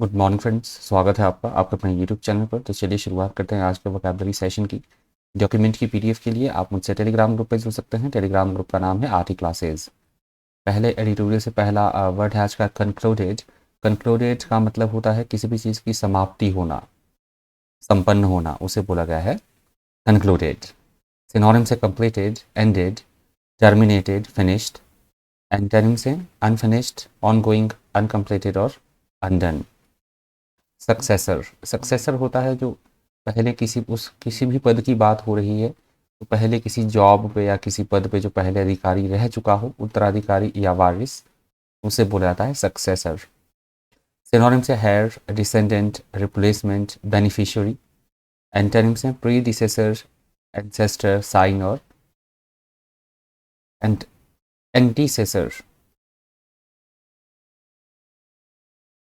Good morning friends, स्वागत है आपका अपने यूट्यूब चैनल पर। तो चलिए शुरुआत करते हैं आज के वोकैबुलरी सेशन की। डॉक्यूमेंट की पीडीएफ के लिए आप मुझसे टेलीग्राम ग्रुप पे जुड़ सकते हैं। टेलीग्राम ग्रुप का नाम है आरटी क्लासेस। पहले एडिटोरियल से पहला वर्ड है आज का कंक्लूडेड। कंक्लूडेड का मतलब होता है किसी भी चीज़ की समाप्ति होना, संपन्न होना, उसे बोला गया है कंक्लूडेड। सिनोनिम से completed, ended, terminated, finished. Antonym से अनफिनिश्ड, ऑनगोइंग, अनकम्प्लीटेड और अनडन। सक्सेसर, सक्सेसर होता है जो पहले किसी भी पद की बात हो रही है तो पहले किसी जॉब पे या किसी पद पे जो पहले अधिकारी रह चुका हो, उत्तराधिकारी या वारिस, उसे बोला जाता है सक्सेसर। सिनोनिम से heir, descendant, replacement, beneficiary. Antonym से प्रीडिसेसर, एंसेस्टर, साइन और एंटीसेसर।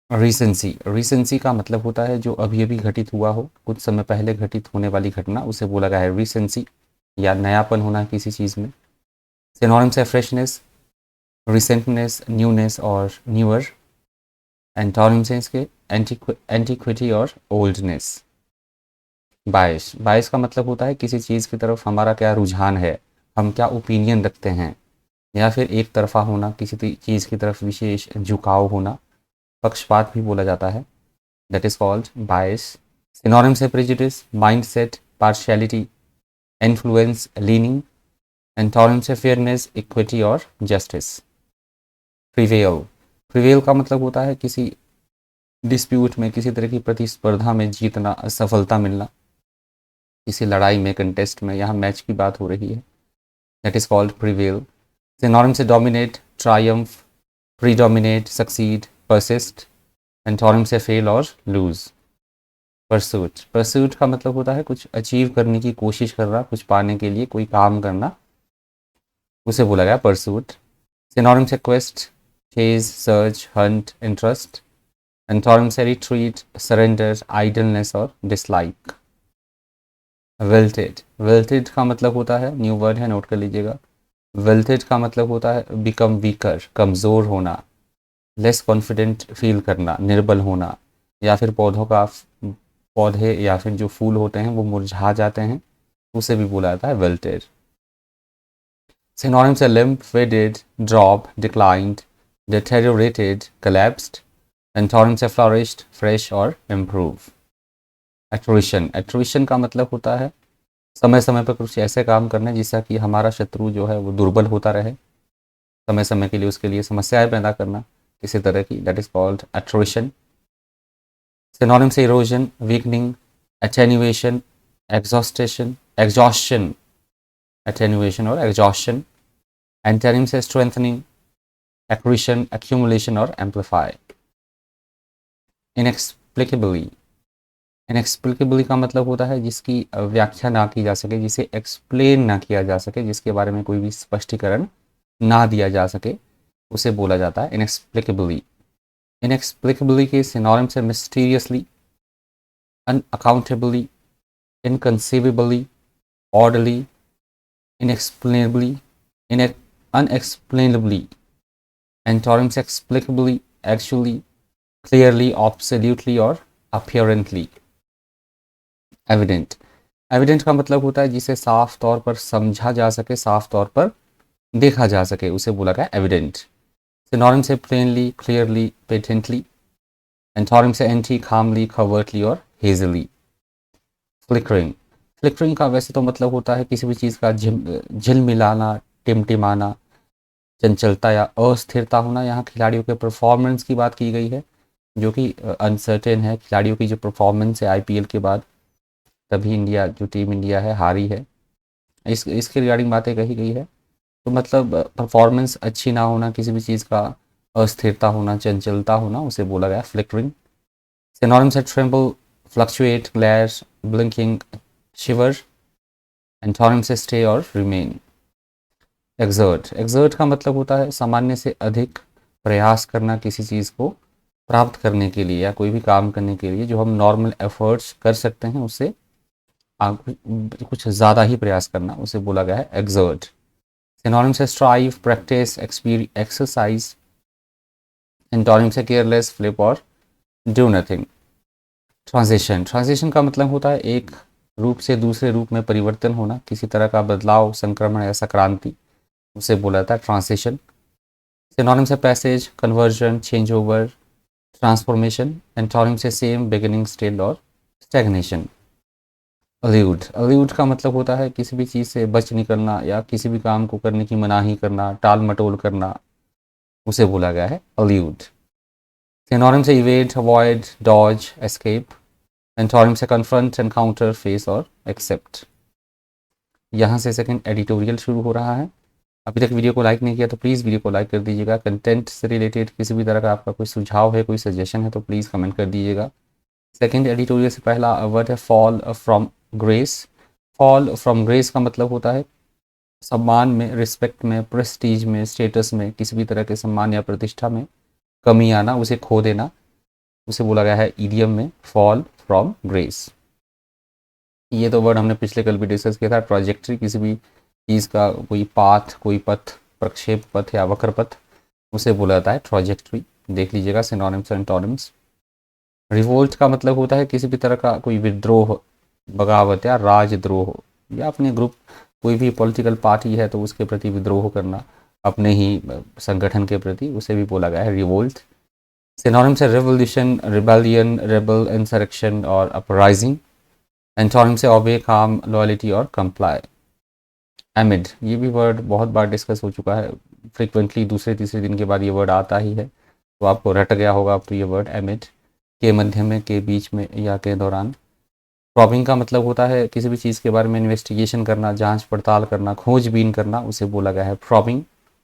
रिसेंसी, रिसेंसी का मतलब होता है जो अभी अभी घटित हुआ हो, कुछ समय पहले घटित होने वाली घटना, उसे बोला गया है रिसेंसी, या नयापन होना किसी चीज़ में। सिनोनिम्स है फ्रेशनेस, रिसेंटनेस, न्यूनेस और न्यूअर। एंटोनिम्स हैं इसके एंटीक्विटी और ओल्डनेस। बायस, बायस का मतलब होता है किसी चीज़ की तरफ हमारा क्या रुझान है, हम क्या ओपिनियन रखते हैं, या फिर एक तरफा होना, किसी चीज़ की तरफ विशेष झुकाव होना, पक्षपात भी बोला जाता है, that is called bias. Synonyms है prejudice, mindset, partiality, influence, leaning. Antonyms है फेयरनेस, इक्विटी और जस्टिस। प्रिवेल, प्रिवेल का मतलब होता है किसी डिस्प्यूट में, किसी तरह की प्रतिस्पर्धा में जीतना, सफलता मिलना, किसी लड़ाई में, कंटेस्ट में, यहाँ मैच की बात हो रही है, that is called prevail. Synonyms है dominate, triumph, predominate, succeed, persist. Antonyms है फेल और लूज। परसूट, परसूट का मतलब होता है कुछ अचीव करने की कोशिश करना, कुछ पाने के लिए कोई काम करना, उसे बोला गया परसूट। सिनोनिम्स है quest, chase, search, Hunt, interest. Antonyms है रिट्रीट, सरेंडर, आइडलनेस और डिसलाइक। विल्टेड, विल्टेड का मतलब होता है, न्यू वर्ड है, नोट कर लीजिएगा। विल्टेड का मतलब होता है बिकम वीकर, कमज़ोर होना, लेस कॉन्फिडेंट फील करना, निर्बल होना, या फिर पौधे या फिर जो फूल होते हैं वो मुरझा जाते हैं, उसे भी बोला जाता है विल्टेड। सिनोनिम्स है limp, faded, drop, declined, deteriorated, collapsed. Antonyms है फ्लरिश्ड, फ्रेश और इम्प्रूव। एट्रिशन, एट्रिशन का मतलब होता है समय समय पर कुछ ऐसे काम करने जिससे कि हमारा शत्रु जो है वो दुर्बल होता रहे, समय समय के लिए उसके लिए समस्याएं पैदा करना किसी तरह की, that is called attrition. Synonym से erosion, weakening, attenuation, exhaustion, attenuation और एग्जॉस्शन। एंटोनिम से स्ट्रेंथनिंग, एक्रीशन, एक्यूमुलेशन और एम्पलीफाई। इनएक्सप्लिकेबली, इनएक्सप्लिकेबली का मतलब होता है जिसकी व्याख्या ना की जा सके, जिसे एक्सप्लेन ना किया जा सके, जिसके बारे में कोई भी स्पष्टीकरण ना दिया जा सके, उसे बोला जाता है इनएक्सप्लिकेबली। इनएक्सप्लिकेबली के सिनोनिम से mysteriously, unaccountably, inconceivably, orderly, inexplicably, unexplainably. Antonyms explicably, actually, clearly, absolutely और apparently. Evident, एविडेंट का मतलब होता है जिसे साफ तौर पर समझा जा सके, साफ तौर पर देखा जा सके, उसे बोला गया एविडेंट। सिनोनिम से प्लेनली, क्लियरली, पेटेंटली। एंटोनिम से एंटी, खामली, कवर्टली और हेजली। फ्लिकरिंग, फ्लिकरिंग का वैसे तो मतलब होता है किसी भी चीज़ का झिलमिलाना, टिमटिमाना, चंचलता या अस्थिरता होना। यहाँ खिलाड़ियों के परफॉर्मेंस की बात की गई है जो कि अनसर्टेन है, खिलाड़ियों की जो परफॉर्मेंस है आईपीएल के बाद, तभी इंडिया, जो टीम इंडिया है, हारी है, इसके रिगार्डिंग बातें कही गई है। तो मतलब परफॉर्मेंस अच्छी ना होना, किसी भी चीज़ का अस्थिरता होना, चंचलता होना, उसे बोला गया फ्लिकरिंग। सिनोनिम्स है ट्रेम्बल, फ्लक्चुएट, ग्लैश, ब्लिंकिंग, शिवर। एंटोनिम्स है स्टे और रिमेन। एक्सर्ट, एक्सर्ट का मतलब होता है सामान्य से अधिक प्रयास करना किसी चीज़ को प्राप्त करने के लिए या कोई भी काम करने के लिए, जो हम नॉर्मल एफर्ट्स कर सकते हैं उससे कुछ ज़्यादा ही प्रयास करना, उसे बोला गया है एक्सर्ट। सिनोनिम्स है स्ट्राइव, प्रैक्टिस, एक्सरसाइज। एंटोनिम्स है केयरलेस, फ्लिप और डू नथिंग। ट्रांजिशन, ट्रांजिशन का मतलब होता है एक रूप से दूसरे रूप में परिवर्तन होना, किसी तरह का बदलाव, संक्रमण या संक्रांति, उसे बोला जाता है ट्रांजिशन। सिनोनिम्स है passage, conversion, change over, transformation. Antonyms है सेम, बिगिनिंग, स्टिल और स्टैग्नेशन। अल्यूड, अल्यूड का मतलब होता है किसी भी चीज़ से बच निकलना या किसी भी काम को करने की मनाही करना, टाल मटोल करना, उसे बोला गया है अल्यूड। सिनोनिम्स है evade, avoid, dodge, escape. Antonyms है कन्फ्रंट, एनकाउंटर, फेस और एक्सेप्ट। यहाँ से सेकंड एडिटोरियल शुरू हो रहा है। अभी तक वीडियो को लाइक नहीं किया तो प्लीज़ वीडियो को लाइक कर दीजिएगा। कंटेंट से रिलेटेड किसी भी तरह का आपका कोई सुझाव है, कोई सजेशन है तो प्लीज़ कमेंट कर दीजिएगा। सेकंड एडिटोरियल से पहला वर्ड है fall from grace. Fall from grace का मतलब होता है सम्मान में, रिस्पेक्ट में, प्रेस्टीज में, स्टेटस में, किसी भी तरह के सम्मान या प्रतिष्ठा में कमी आना, उसे खो देना, उसे बोला गया है ईडियम में फॉल फ्रॉम ग्रेस। ये तो वर्ड हमने पिछले कल भी डिस्कस किया था। ट्रॉजेक्ट्री, किसी भी चीज़ का कोई पाथ, कोई पथ, प्रक्षेप पथ या वक्र पथ, उसे बोला जाता है ट्रॉजेक्ट्री। देख लीजिएगा सिनोनिम्स और एंटोनिम्स। रिवोल्ट का मतलब होता है किसी भी तरह का कोई विद्रोह, बगावत या राजद्रोह, या अपने ग्रुप, कोई भी पॉलिटिकल पार्टी है तो उसके प्रति विद्रोह करना, अपने ही संगठन के प्रति, उसे भी बोला गया है रिवोल्ट। सिनोनिम्स है रिवोल्यूशन, रिबेलियन, रेबल, इंसरेक्शन और अपराइजिंग। एंटोनिम्स है ओबे, काम, लॉयल्टी और कंप्लाई। एमिड, ये भी वर्ड बहुत बार डिस्कस हो चुका है, फ्रिक्वेंटली दूसरे तीसरे दिन के बाद ये वर्ड आता ही है, तो आपको रट गया होगा अब तो ये वर्ड एमिड। के मध्य में, के बीच में या के दौरान। प्रॉबिंग का मतलब होता है किसी भी चीज़ के बारे में इन्वेस्टिगेशन करना, जांच पड़ताल करना, खोजबीन करना, उसे बोला गया है प्रॉबिंग।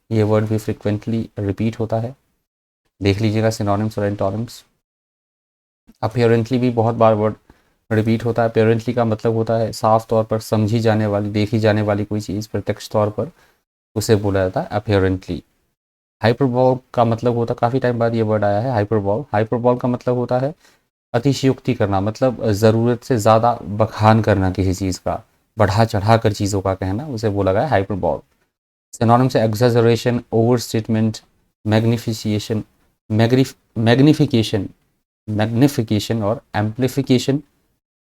ये वर्ड भी फ्रिक्वेंटली रिपीट होता है, देख लीजिएगा सिनोनिम्स और एंटोनिम्स। अपीयरेंटली भी बहुत बार वर्ड रिपीट होता है। अपीयरेंटली का मतलब होता है साफ तौर पर समझी जाने वाली, देखी जाने वाली कोई चीज़ प्रत्यक्ष तौर पर, उसे बोला जाता है अपीयरेंटली। हाइपरबॉल का मतलब होता है, काफ़ी टाइम बाद ये वर्ड आया है हाइपरबॉल। हाइपरबॉल का मतलब होता है अतिशयोक्ति करना, मतलब ज़रूरत से ज़्यादा बखान करना किसी चीज़ का, बढ़ा चढ़ा कर चीज़ों का कहना, उसे बोला गया है हाइपरबॉल। सिनोनिम्स है exaggeration, over statement, magnification, magnification, magnification और एम्प्लीफिकेशन।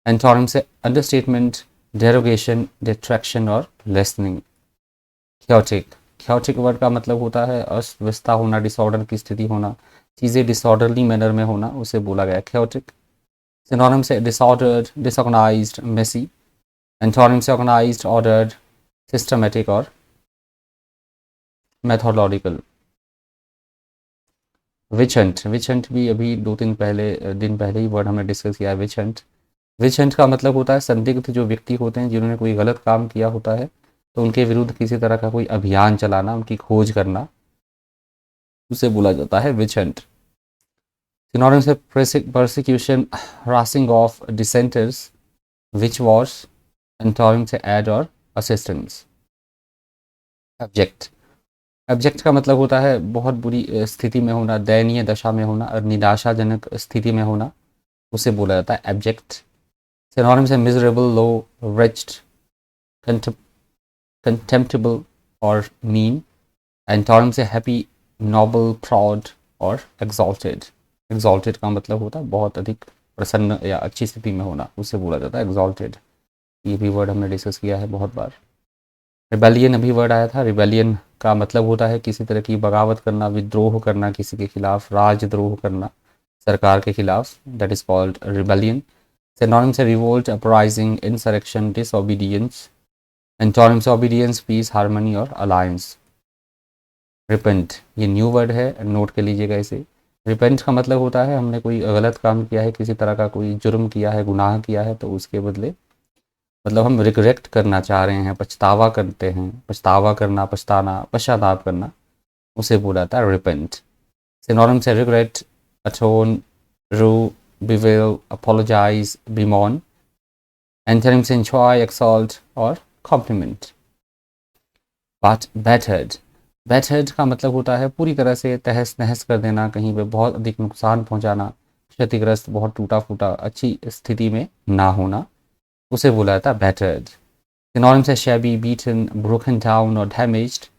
एंटोनिम्स है अंडरस्टेटमेंट, डेरोगेशन, डिट्रैक्शन और लेसनिंग। क्योटिक, क्योटिक वर्ड का मतलब होता है अस्त व्यस्ता होना, डिसऑर्डर की स्थिति होना, चीज़ें डिसऑर्डरली मैनर में होना, उसे बोला गया क्योटिक। सिनोनिम्स है डिसऑर्डर्ड, डिसऑर्गनाइज्ड, मेसी। एंटोनिम्स है ऑर्गेनाइज्ड, ऑर्डर्ड, सिस्टमेटिक और methodological. Witch hunt, witch hunt भी अभी दो तीन दिन पहले ही वर्ड हमने डिस्कस किया है विच हंट। विच हंट का मतलब होता है संदिग्ध जो व्यक्ति होते हैं जिन्होंने कोई गलत काम किया होता है तो उनके विरुद्ध किसी तरह का कोई अभियान चलाना, उनकी खोज करना, उसे बोला जाता है विच हंट। सिनोनिम्स है persecution, harassing of dissenters, which Wars. Antonyms है एड और असिस्टेंस। एब्जेक्ट, एब्जेक्ट का मतलब होता है बहुत बुरी स्थिति में होना, दयनीय दशा में होना और निराशाजनक स्थिति में होना, उसे बोला जाता है एब्जेक्ट। सिनोनिम्स है मिजरेबल, लो, wretched, contemptible और मीन। एंटोनिम्स है हैप्पी, नोबल, प्राउड और एग्जॉल्टेड। एग्जॉल्टेड का मतलब होता है बहुत अधिक प्रसन्न या अच्छी स्थिति में होना, उसे बोला जाता है एग्जॉल्टेड। ये भी वर्ड हमने डिस्कस किया है बहुत बार। रिबेलियन अभी वर्ड आया था। रिबेलियन का मतलब होता है किसी तरह की बगावत करना, विद्रोह करना किसी के खिलाफ, राजद्रोह करना सरकार के खिलाफ, that is called rebellion. Synonyms है revolt, uprising, insurrection, disobedience. Antonyms obedience, peace, harmony और अलायंस। रिपेंट, ये न्यू वर्ड है, नोट कर लीजिएगा इसे। रिपेंट का मतलब होता है हमने कोई गलत काम किया है, किसी तरह का कोई जुर्म किया है, गुनाह किया है, तो उसके बदले मतलब हम रिग्रेट करना चाह रहे हैं, पछतावा करते हैं, पछतावा करना, पछताना, पश्चाताप करना, उसे बोला जाता है रिपेंट। सिनोनिम्स है regret, atone, rue, bewail, apologise, bemoan. Antonyms enjoy, exalt और कॉम्प्लीमेंट। बट बैटर्ड, बैटर्ड का मतलब होता है पूरी तरह से तहस नहस कर देना, कहीं पे बहुत अधिक नुकसान पहुंचाना, क्षतिग्रस्त, बहुत टूटा फूटा, अच्छी स्थिति में ना होना, उसे बोला जाता है बैटर्ड। सिनोनिम्स है shabby, beaten, broken down और damaged।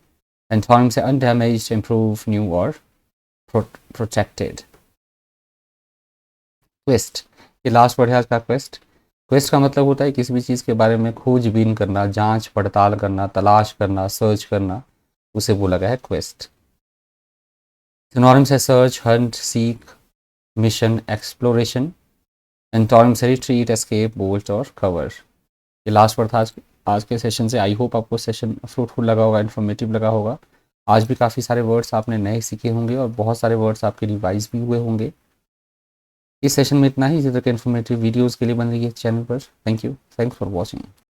एंटोनिम्स है undamaged, improve, new और protected। क्वेस्ट, ये लास्ट वर्ड है आज का क्वेस्ट। क्वेस्ट का मतलब होता है किसी भी चीज़ के बारे में खोजबीन करना, जांच पड़ताल करना, तलाश करना, सर्च करना, उसे बोला गया है क्वेस्ट। सिनोनिम्स है search, Hunt, seek, mission, exploration. Antonyms है रिट्रीट, एस्केप, बोल्ट और कवर। ये लास्ट वर्ड था आज के सेशन से। आई होप आपको सेशन फ्रूटफुल लगा होगा, इन्फॉर्मेटिव लगा होगा। आज भी काफ़ी सारे वर्ड्स आपने नए सीखे होंगे और बहुत सारे वर्ड्स आपके रिवाइज भी हुए होंगे। इस सेशन में इतना ही। इसी तरह के इन्फॉर्मेटिव वीडियोज़ के लिए बन रही है चैनल पर। Thank you, thanks for watching.